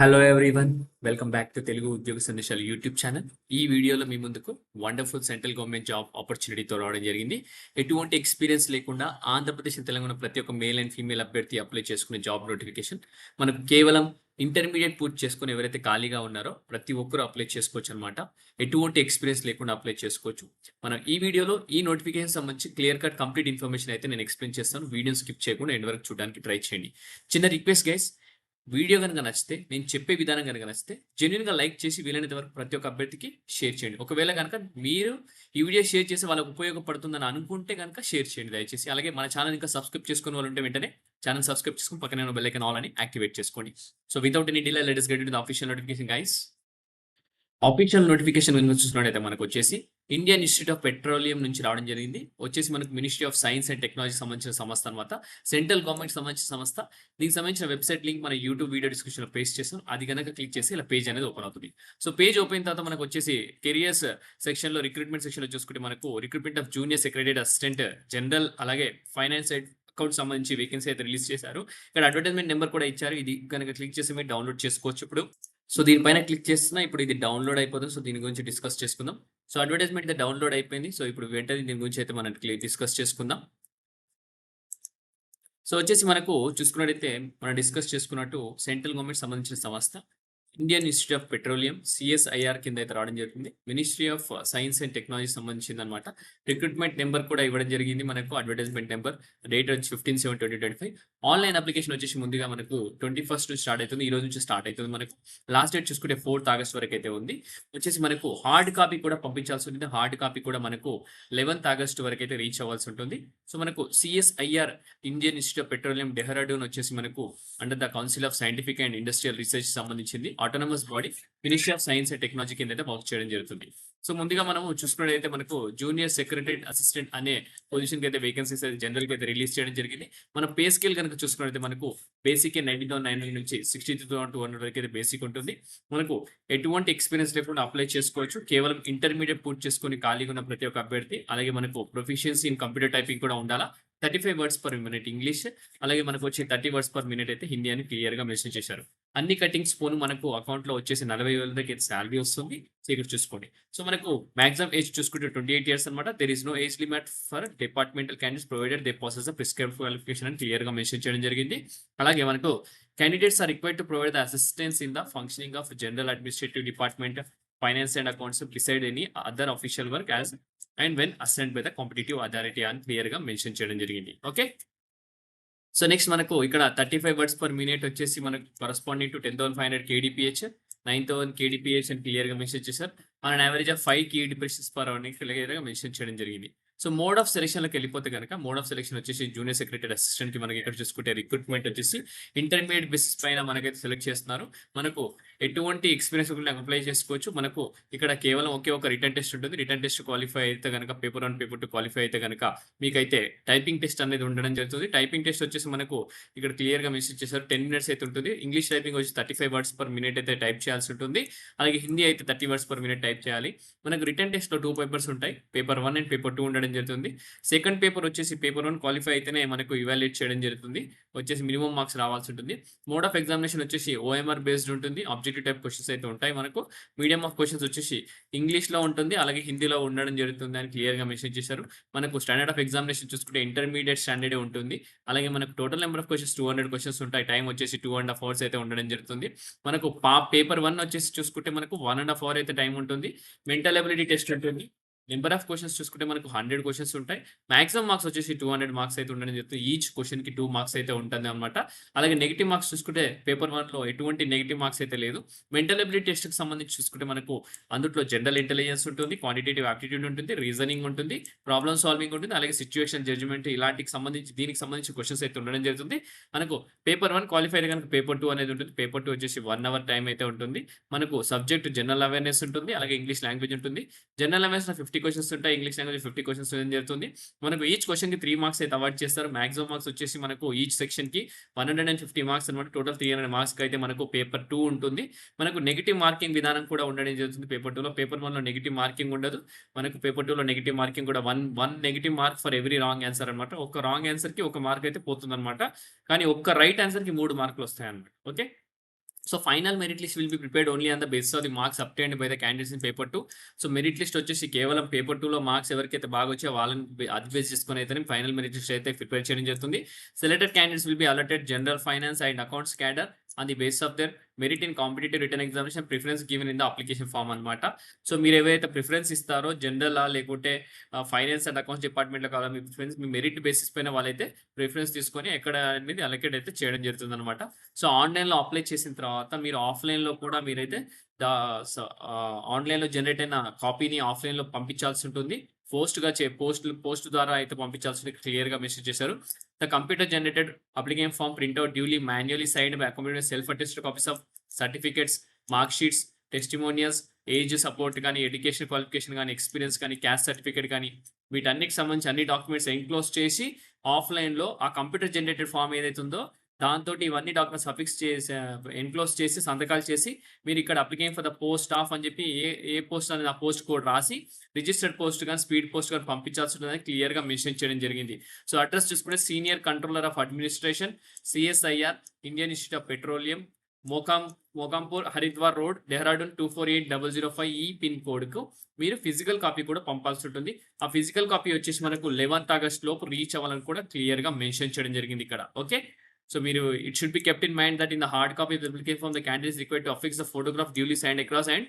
Hello everyone, welcome back to Telugu ఉద్యోగ సందేశాలు YouTube channel. ఈ వీడియోలో మీ ముందుకు వండర్ఫుల్ సెంట్రల్ గవర్నమెంట్ జాబ్ ఆపర్చునిటీతో రావడం జరిగింది. ఎటువంటి ఎక్స్పీరియన్స్ లేకుండా ఆంధ్రప్రదేశ్ తెలంగాణ ప్రతి ఒక్క మేల్ అండ్ ఫీమేల్ అభ్యర్థి అప్లై చేసుకునే జాబ్ నోటిఫికేషన్. మనకు కేవలం ఇంటర్మీడియట్ పూర్తి చేసుకుని ఎవరైతే ఖాళీగా ఉన్నారో ప్రతి ఒక్కరూ అప్లై చేసుకోవచ్చు అనమాట. ఎటువంటి ఎక్స్పీరియన్స్ లేకుండా అప్లై చేసుకోవచ్చు. మనం ఈ వీడియోలో ఈ నోటిఫికేషన్ సంబంధించి క్లియర్ కట్ కంప్లీట్ ఇన్ఫర్మేషన్ అయితే నేను ఎక్స్ప్లెయిన్ చేస్తాను. వీడియోని స్కిప్ చేయకుండా ఎండ్ వరకు చూడడానికి ట్రై చేయండి. చిన్న రిక్వెస్ట్ గైస్, వీడియో కనుక నచ్చితే, నేను చెప్పే విధానం కనుక నచ్చితే జెన్యున్గా లైక్ చేసి వీలైనంత వరకు ప్రతి ఒక్క అభ్యర్థికి షేర్ చేయండి. ఒకవేళ కనుక మీరు ఈ వీడియో షేర్ చేసి వాళ్ళకు ఉపయోగపడుతుందని అనుకుంటే కనుక షేర్ చేయండి దయచేసి. అలాగే మన ఛానల్ ఇంకా సబ్స్క్రైబ్ చేసుకునే వాళ్ళు ఉంటే వెంటనే ఛానల్ సబ్స్క్రైబ్ చేసుకుని పక్కనే ఉన్న బెల్ ఐకాన్ ఆల్ అని యాక్టివేట్ చేసుకోండి. So without any delay let us get into the official notification guys. Official notification చూసినట్టయితే మనకు వచ్చేసి ఇండియన్ ఇన్స్టిట్యూట్ ఆఫ్ పెట్రోలియం నుంచి రావడం జరిగింది. వచ్చేసి మనకు ministry of science and technology సంబంధించిన సంస్థ అనమాట. సెంట్రల్ గవర్నమెంట్ సంబంధించిన సంస్థ. దీనికి సంబంధించిన వెబ్సైట్ లింక్ మన యూట్యూబ్ వీడియో డిస్క్రిప్షన్ లో పేస్ట్ చేస్తాను. అది కనుక క్లిక్ చేసి ఇలా పేజ్ అనేది ఓపెన్ అవుతుంది. సో పేజ్ ఓపెన్ తర్వాత మనకు వచ్చేసి కెరియర్స్ సెక్షన్ లో రిక్రూట్మెంట్ సెక్షన్ లో చూసుకుంటే మనకు recruitment of junior secretary assistant general అలాగే ఫైనాన్స్ అకౌంట్ సంబంధించి వేకెన్సీ అయితే రిలీజ్ చేశారు. ఇక్కడ అడ్వర్టైజ్మెంట్ నెంబర్ కూడా ఇచ్చారు. ఇది కనుక క్లిక్ చేసి మీరు డౌన్లోడ్ చేసుకోవచ్చు. ఇప్పుడు సో దీనిపైన క్లిక్ చేస్తున్నా, ఇప్పుడు ఇది డౌన్లోడ్ అయిపోతుంది. సో దీని గురించి డిస్కస్ చేసుకుందాం. సో అడ్వర్టైజ్మెంట్ అయితే డౌన్లోడ్ అయిపోయింది. సో ఇప్పుడు వెంటనే దీని గురించి అయితే మనం డిస్కస్ చేసుకుందాం. సో వచ్చేసి మనకు చూసుకున్నట్టయితే మనం డిస్కస్ చేసుకున్నట్టు సెంట్రల్ గవర్నమెంట్ సంబంధించిన సంస్థ Indian Institute of petroleum CSIR కింద అయితే రావడం జరుగుతుంది. Ministry of science and technology సంబంధించింది అనమాట. రిక్రూట్మెంట్ నెంబర్ కూడా ఇవ్వడం జరిగింది మనకు. అడ్వర్టైజ్మెంట్ నెంబర్ డేట్ వచ్చి 15/7/2025. ఆన్లైన్ అప్లికేషన్ వచ్చేసి ముందుగా మనకు 21st నుంచి స్టార్ట్ అవుతుంది. ఈ రోజు నుంచి స్టార్ట్ అవుతుంది. మనకు లాస్ట్ డేట్ చూసుకుంటే 4th August వరకు అయితే ఉంది. వచ్చేసి మనకు హార్డ్ కాపీ కూడా పంపించాల్సి ఉంటుంది. హార్డ్ కాపీ కూడా మనకు 11th August వరకు అయితే రీచ్ అవ్వాల్సి ఉంటుంది. సో మనకు CSIR Indian Institute of Petroleum Dehradun వచ్చేసి మనకు under the Council of Scientific and Industrial Research సంబంధించింది. Autonomous body ministry of science and technology కింద అయితే వర్క్ చేయడం జరుగుతుంది. సో ముందుగా మనం చూసుకున్నట్టయితే మనకు జూనియర్ సెక్రటరీ అసిస్టెంట్ అనే పొజిషన్ కి అయితే వేకెన్సీస్ అయితే జనరల్ కి అయితే రిలీజ్ చేయడం జరిగింది. మన పే స్కేల్ కనుక చూసుకున్నట్లయితే మనకు బేసిక్ 90,900 నుంచి 62,200 వరకు అయితే బేసిక్ ఉంటుంది. మనకు ఎటువంటి ఎక్స్పీరియన్స్ లేకుండా అప్లై చేసుకోవచ్చు. కేవలం ఇంటర్మీడియట్ పూర్తి చేసుకుని ఖాళీగా ఉన్న ప్రతి ఒక్క అభ్యర్థి, అలాగే మనకు ప్రొఫిషియన్సీ ఇన్ కంప్యూటర్ టైపింగ్ కూడా ఉండాలా. 35 words per minute ఇంగ్లీష్, అలాగే మనకు వచ్చి 30 words per minute అయితే హిందీ అని క్లియర్ గా మెన్షన్ చేశారు. అన్ని కటింగ్స్ పోను మనకు అకౌంట్ లో వచ్చేసి 40,000 దాకా శాలరీ వస్తుంది. సో ఇక్కడ చూసుకోండి. సో మనకు మాక్సిమం ఏజ్ చూసుకుంటే 28 years అనమాట. There is no age limit for departmental candidates provided they passes the prescribed qualification అని క్లియర్ గా మెన్షన్ చేయడం జరిగింది. అలాగే మనకు candidates are required to provide the assistance in the functioning of general administrative department, finance and accounts beside any other official work as and when assigned by the competitive authority అని clear గా mention చేయడం జరిగింది. Okay, so next మనకు ఇక్కడ 35 words per minute వచ్చేసి మనకు corresponding to 10,500 KDPH, 9,000 KDPH అని clear గా మెన్షన్ చేశారు. మన average of 5 KDPH per hour అని క్లియర్ గా మెన్షన్ చేయడం జరిగింది. సో మోడ్ ఆఫ్ సెలక్షన్ లోకి వెళ్ళిపోతే కనుక మోడ్ ఆఫ్ సెలక్షన్ వచ్చేసి జూనియర్ సెక్రటరీ అసిస్టెంట్ కి మనకి ఇక్కడ చూసుకుంటే రిక్రూట్మెంట్ వచ్చేసి ఇంటర్మీడియట్ బేసిస్ పైన మనకైతే సెలెక్ట్ చేస్తున్నారు. మనకు ఎటువంటి ఎక్స్పీరియన్స్ అప్లై చేసుకోవచ్చు. మనకు ఇక్కడ కేవలం ఒకే ఒక రిటర్న్ టెస్ట్ ఉంటుంది. రిటర్న్ టెస్ట్ క్వాలిఫై అయితే కనుక పేపర్ 1 పేపర్ 2 క్వాలిఫై అయితే కనుక మీకైతే టైపింగ్ టెస్ట్ అనేది ఉండడం జరుగుతుంది. టైపింగ్ టెస్ట్ వచ్చేసి మనకు ఇక్కడ క్లియర్ గా మెన్షన్ చేశారు 10 minutes అయితే ఉంటుంది. ఇంగ్లీష్ టైపింగ్ వచ్చి 35 words per minute అయితే టైప్ చేయాల్సి ఉంటుంది. అలాగే హిందీ అయితే 30 words per minute టైప్ చేయాలి. మనకు రిటర్న్ టెస్ట్ లో 2 పేపర్స్ ఉంటాయి. పేపర్ 1 అండ్ పేపర్ 2 ఉండడం జరుగుతుంది. సెకండ్ పేపర్ వచ్చేసి పేపర్ 1 క్వాలిఫై అయితేనే మనకు ఇవాల్యుయేట్ చేయడం జరుగుతుంది. వచ్చేసి మినిమం మార్క్స్ రావాల్సి ఉంటుంది. మోడ్ ఆఫ్ ఎగ్జామినేషన్ వచ్చేసి OMR బేస్డ్ ఉంటుంది. ఆబ్జెక్టివ్ టైప్ క్వశ్చన్స్ అయితే ఉంటాయి. మనకు మీడియం ఆఫ్ క్వశ్చన్స్ వచ్చేసి ఇంగ్లీష్ లో ఉంటుంది, అలాగే హిందీలో ఉండడం జరుగుతుంది అని క్లియర్ గా మెన్షన్ చేశారు. మనకు స్టాండర్డ్ ఆఫ్ ఎగ్జామినేషన్ చూసుకుంటే ఇంటర్మీడియట్ స్టాండర్డ్ ఉంటుంది. అలాగే మనకు total number of questions 200 questions ఉంటాయి. టైం వచ్చేసి 2.5 hours అయితే ఉండడం జరుగుతుంది. మనకు పేపర్ 1 వచ్చేసి చూసుకుంటే మనకు 1.5 hour అయితే టైం ఉంటుంది. మెంటల్ ఎబిలిటీ టెస్ట్ ఉంటుంది. నెంబర్ ఆఫ్ క్వశ్చన్స్ చూసుకుంటే మనకు 100 క్వశ్చన్స్ ఉంటాయి. మాక్సిమం మార్క్స్ వచ్చేసి 200 మార్క్స్ అయితే ఉండడం జరుగుతుంది. ఈచ్ క్వశ్చన్ కి 2 మార్క్స్ అయితే ఉంటుంది అనమాట. అలాగే నెగిటివ్ మార్క్స్ చూసుకుంటే పేపర్ 1 లో ఎటువంటి నెగిటివ్ మార్క్స్ అయితే లేదు. మెంటల్ ఎబిలిటీ టెస్ట్ కి సంబంధించి చూసుకుంటే మనకు అందులో జనరల్ ఇంటెలిజెన్స్ ఉంటుంది, క్వాంటిటేటివ్ ఆప్టిట్యూడ్ ఉంటుంది, రీజనింగ్ ఉంటుంది, ప్రాబ్లమ్ సాల్వింగ్ ఉంటుంది, అలాగే సిచ్యువేషన్ జడ్జ్మెంట్ ఇలాంటికి సంబంధించి దీనికి సంబంధించి క్వశ్చన్స్ అయితే ఉండడం జరుగుతుంది. మనకు పేపర్ 1 క్వాలిఫై అయితే కనుక పేపర్ 2 అనేది ఉంటుంది. పేపర్ 2 వచ్చేసి 1 hour టైం అయితే ఉంటుంది. మనకు సబ్జెక్ట్ జనరల్ అవేర్నెస్ ఉంటుంది, అలాగే ఇంగ్లీష్ లాంగ్వేజ్ ఉంటుంది. జనరల్ అవేర్నెస్ లో 50 క్వశ్చన్స్ ఉంటాయి. ఇంగ్లీష్ లాంగ్వేజ్ 50 క్వశ్చన్స్ జరుగుతుంది. మనకు ఈచ్ క్వశ్చన్ కి 3 మార్క్స్ అయితే అవార్డ్ చేస్తారు. మాక్సిమం మార్క్స్ వచ్చేసి మనకు ఈచ్ సెక్షన్ కి 150 మార్క్స్ అనమాట. టోటల్ 300 మార్క్స్ అయితే మనకు పేపర్ 2 ఉంటుంది. మనకు నెగిటివ్ మార్కింగ్ విధానం కూడా ఉండడం జరుగుతుంది. పేపర్ 2 లో పేపర్ 1 లో నెగిటివ్ మార్కింగ్ ఉండదు. మనకు పేపర్ 2 లో నెగిటివ్ మార్కింగ్ కూడా one negative mark for every wrong answer అనమాట. ఒక రాంగ్ ఆన్సర్ కి ఒక మార్క్ అయితే పోతుంది అనమాట. కానీ ఒక్క రైట్ ఆన్సర్ కి 3 మార్కులు వస్తాయి అనమాట. Okay, so final merit list will be prepared only on the basis of the marks obtained by the candidates in paper 2. So merit list వచ్చేసి కేవలం పేపర్ 2లో మార్క్స్ ఎవరికైతే బాగా వచ్చాయో వాళ్ళని అది బేస్ చేసుకొని అయితే ఫైనల్ మెరిట్ లిస్ట్ అయితే ప్రిపేర్ చేయడం జరుగుతుంది. Selected candidates will be allotted general finance and accounts cadre on the base of their merit in competitive written examination preference given in the application form అనమాట. So మీరు ఏవైతే preference ఇస్తారో జనరలా లేకుంటే finance and accounts డిపార్ట్మెంట్లో కావాలా మీ preference మీ merit basis పైన వాళ్ళైతే preference తీసుకొని ఎక్కడ అనేది అలొకేట్ అయితే చేయడం జరుగుతుంది అనమాట. సో ఆన్లైన్లో అప్లై చేసిన తర్వాత మీరు ఆఫ్లైన్లో కూడా మీరైతే ఆన్లైన్లో జనరేట్ అయిన కాపీని ఆఫ్లైన్లో పంపించాల్సి ఉంటుంది. పోస్ట్ ద్వారా అయితే పంపించాల్సి క్లియర్గా మెసేజ్ చేశారు. The computer generated application form printout duly manually signed by accommodated self attested copies of certificates, mark sheets, testimonials, age support కానీ, ఎడ్యుకేషన్ క్వాలిఫికేషన్ కానీ, ఎక్స్పీరియన్స్ కానీ, క్యాస్ట్ సర్టిఫికేట్ కానీ వీటన్నిటికి సంబంధించి అన్ని డాక్యుమెంట్స్ ఎన్క్లోజ్ చేసి ఆఫ్లైన్లో ఆ కంప్యూటర్ జనరేటెడ్ ఫామ్ ఏదైతే ఉందో దాంతో ఇవన్నీ డాక్యుమెంట్స్ అఫిక్స్ చేసి ఎన్క్లోజ్ చేసి సంతకాలు చేసి మీరు ఇక్కడ application for the post of అని చెప్పి ఏ పోస్ట్ అనేది ఆ పోస్ట్ కోడ్ రాసి రిజిస్టర్డ్ పోస్ట్ కానీ స్పీడ్ పోస్ట్ కానీ పంపించాల్సి ఉంటుందని క్లియర్గా మెన్షన్ చేయడం జరిగింది. సో అడ్రస్ చూసుకుంటే senior controller of administration CSIR Indian Institute of Petroleum Mokampur Haridwar road Dehradun 248005 ఈ పిన్ కోడ్కు మీరు ఫిజికల్ కాపీ కూడా పంపాల్సి ఉంటుంది. ఆ ఫిజికల్ కాపీ వచ్చేసి మనకు 11th ఆగస్ట్ లోపు రీచ్ అవ్వాలని కూడా క్లియర్గా మెన్షన్ చేయడం జరిగింది ఇక్కడ. ఓకే, సో మీరు it should be kept in mind that in the hard copy of the application form the candidate is required to affix the photograph duly signed across and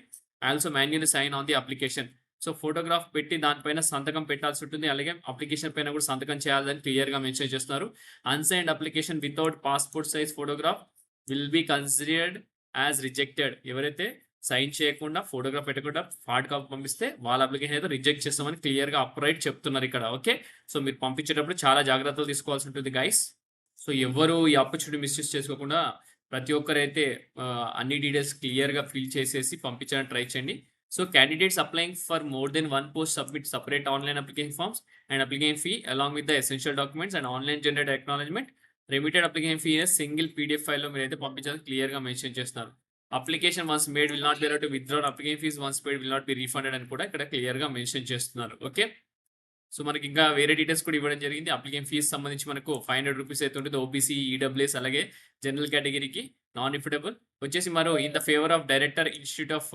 also manually sign on the application. So photograph పెట్టి దానిపైన సంతకం పెట్టాల్సి ఉంటుంది. అలాగే application పైన కూడా సంతకం చేయాలని క్లియర్గా మెన్షన్ చేస్తున్నారు. Unsigned application without passport size photograph will be considered as rejected. ఎవరైతే సైన్ చేయకుండా ఫోటోగ్రాఫ్ పెట్టకుండా హార్డ్ కాపీ పంపిస్తే వాళ్ళ అప్లికేషన్ అయితే రిజెక్ట్ చేస్తామని క్లియర్గా అప్రైట్ చెప్తున్నారు ఇక్కడ. ఓకే, సో మీరు పంపించేటప్పుడు చాలా జాగ్రత్తలు తీసుకోవాల్సి ఉంటుంది గైస్. సో ఎవరు ఈ ఆపర్చునిటీ మిస్యూజ్ చేసుకోకుండా ప్రతి ఒక్కరైతే అన్ని డీటెయిల్స్ క్లియర్గా ఫిల్ చేసేసి పంపించడానికి ట్రై చేయండి. So candidates applying for more than one post submit separate online application forms and application fee along with the essential documents and online generated acknowledgement remitted application fee single PDF ఫైల్లో మీరు అయితే పంపించాలని క్లియర్గా mention చేస్తున్నారు. Application once made will not be allowed to withdraw application fees once made will not be refunded అని కూడా ఇక్కడ క్లియర్గా మెన్షన్ చేస్తున్నారు. ఓకే, సో మనకి ఇంకా వేరే డీటెయిల్స్ కూడా ఇవ్వడం జరిగింది. అప్లికేషన్ ఫీస్ సంబంధించి మనకు 500 రూపీస్ అయితే ఉంటుంది ఓబీసీ, ఈడబ్ల్యూఎస్ అలాగే జనరల్ కేటగిరీకి. నాన్ రిఫ్యూటబుల్ వచ్చేసి మరో in the favour of director institute of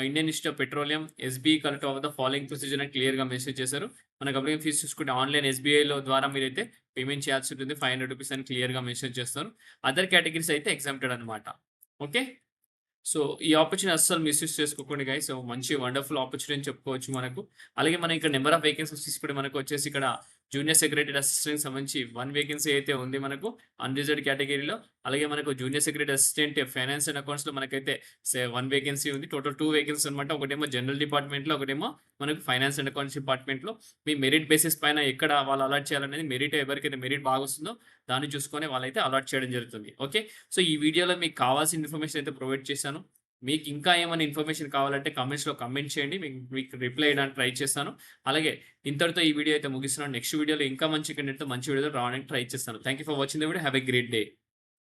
Indian Institute of petroleum SBI collect of the following procedure అని క్లియర్గా మెసేజ్ చేశారు. మనకు అప్లికేషన్ ఫీస్ చూసుకుంటే ఆన్లైన్ SBIలో ద్వారా మీరైతే పేమెంట్ చేయాల్సి ఉంటుంది 500 రూపీస్ అని క్లియర్గా మెన్షన్ చేస్తారు. అదర్ కేటగిరీస్ అయితే ఎగ్జామ్టెడ్ అనమాట. ఓకే, సో ఈ ఆపర్చునిటీ అస్సలు మిస్యూజ్ చేసుకోకండి గైస్. సో మంచి వండర్ఫుల్ ఆపర్చునిటీ అని చెప్పుకోవచ్చు మనకు. అలాగే మనం ఇక్కడ నెంబర్ ఆఫ్ వేకెన్సీస్ తీసుకుంటే మనకు వచ్చేసి ఇక్కడ జూనియర్ సెక్రటరీ అసిస్టెంట్ సంబంధించి 1 వేకెన్సీ అయితే ఉంది మనకు అన్రిజర్వ్డ్ కేటగిరీలో. అలాగే మనకు junior secretary assistant finance and అకౌంట్స్లో మనకైతే 1 వేకెన్సీ ఉంది. టోటల్ 2 వేకెన్సీ అనమాట. ఒకటేమో జనరల్ డిపార్ట్మెంట్లో, ఒకటేమో మనకు ఫైనాన్స్ అండ్ అకౌంట్స్ డిపార్ట్మెంట్లో. మీ మెరిట్ బేసిస్ పైన ఎక్కడ వాళ్ళు అలాట్ చేయాలనేది మెరిట్ ఎవరికైతే మెరిట్ బాగా వస్తుందో దాన్ని చూసుకొని వాళ్ళైతే అలాట్ చేయడం జరుగుతుంది. ఓకే, సో ఈ వీడియోలో మీకు కావాల్సిన ఇన్ఫర్మేషన్ అయితే ప్రొవైడ్ చేశాను. మీకు ఇంకా ఏమైనా ఇన్ఫర్మేషన్ కావాలంటే కామెంట్స్లో కామెంట్ చేయండి. మీకు రిప్లై చేయడానికి ట్రై చేస్తాను. అలాగే ఇంతటితో ఈ వీడియో అయితే ముగిస్తున్నాను. నెక్స్ట్ వీడియోలో ఇంకా మంచి కంటెంట్తో మంచి వీడియోతో రావడానికి ట్రై చేస్తాను. Thank you for watching the video. Have a great day.